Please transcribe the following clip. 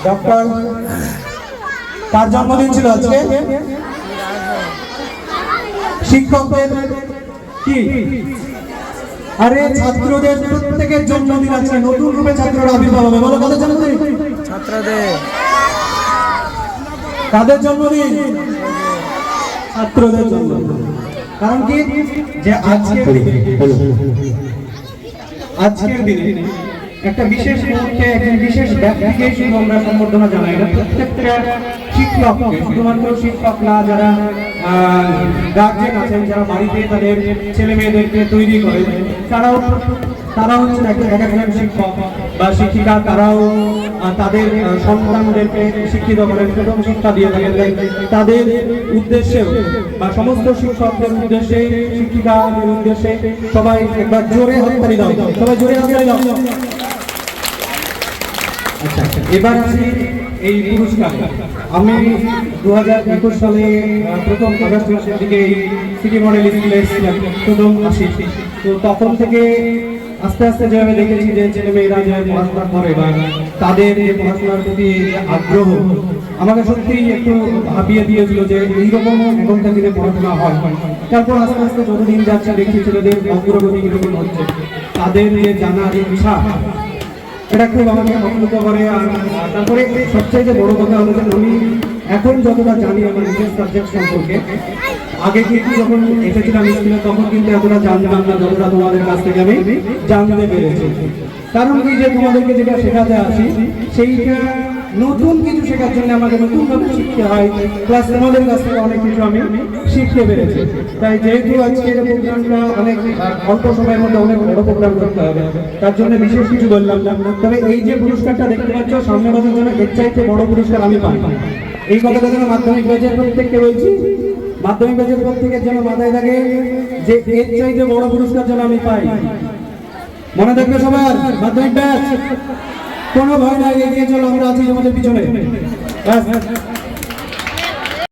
Doctor কার জন্মদিন ছিল আজকে? শিক্ষকদের কি? আরে ছাত্রদের প্রত্যেকের জন্মদিন আছে, নতুন রূপে ছাত্ররা আবির্ভাব হবে। বলো কাদের জন্মদিন? ছাত্রদের। কাদের জন্মদিন? ছাত্রদের জন্মদিন। কারণ কি যে আজকের দিনে একটা বিশেষ মুহূর্তে একজন বিশেষ ব্যক্তিকে শুধু আমরা সম্বর্ধনা জানাই না, প্রত্যেকটা শিক্ষককে, শুধুমাত্র শিক্ষক না, যারা গার্জেন আছেন, যারা বাড়িতে তাদের ছেলে মেয়েদেরকে তৈরি করে, তারাও হচ্ছেন একজন শিক্ষক বা শিক্ষিকা। তারাও তাদের সন্তানদেরকে শিক্ষিত করেন, প্রথম শিক্ষা দিয়ে থাকেন। তাদের উদ্দেশ্যেও বা সমস্ত শিক্ষকদের উদ্দেশ্যে, শিক্ষিকাদের উদ্দেশ্যে সবাই একবার জোরে হাততালি দাও, সবাই জোরে হাততালি দাও। আচ্ছা, এবার আসি এই পুরস্কার। আমি 2021 সালে প্রথম আগস্ট মাসের দিকে এই সিটি মডেল স্কুলে এসেছিলাম, প্রথম আসি। তো তখন থেকে আস্তে আস্তে যেভাবে দেখেছি যে ছেলেমেয়েরা যে পড়াশোনা করে বা তাদের যে পড়াশোনার প্রতি আগ্রহ, আমাকে সত্যি একটু ভাবিয়ে দিয়েছিল যে এইরকম এখনকার দিনে পড়াশোনা হয়। তারপর আস্তে আস্তে যতদিন যাচ্ছে দেখছি ছেলেদের অগ্রগতি কিরকম হচ্ছে, তাদের যে জানার ইচ্ছা, এটা খুব আমাকে আপ্লুত করে। আর তারপরে সবচেয়ে বড় কথা হলো যে আমি এখন যতটা জানি আমার নিজের সাবজেক্ট সম্পর্কে, আগে কিন্তু যখন এসেছিলাম স্কুলে তখন কিন্তু এতটা জানতাম না যতটা তোমাদের কাছ থেকে আমি জানতে পেরেছি। কারণ কি যে তোমাদেরকে যেটা শেখাতে আসি সেইটা নতুন কিছু শেখার জন্য আমাকে নতুনভাবে শিখতে হয়, প্লাস তোমাদের কাছ থেকে অনেক কিছু আমি শিখতে পেরেছি। তাই যেহেতু আজকের প্রোগ্রামটা অনেক অল্প সময়ের মধ্যে অনেক বড় প্রোগ্রাম করতে হবে, তার জন্য বিশেষ কিছু বললাম না। তবে এই যে পুরস্কারটা দেখতে পাচ্ছ সামনে বছর জন্য এর চাইতে বড় পুরস্কার আমি পাই। এই কথাটা যেন মাধ্যমিক ব্যাচের প্রত্যেককে বলছি, মাধ্যমিক ব্যাচের প্রত্যেকের যেন মাথায় থাকে যে এর চাইতে বড় পুরস্কার যেন আমি পাই। মনে থাকবে সবার? মাধ্যমিক ব্যাচ কোনো ভয় নাই, এগিয়ে চলো, আমরা আছি তোমাদের পিছনে।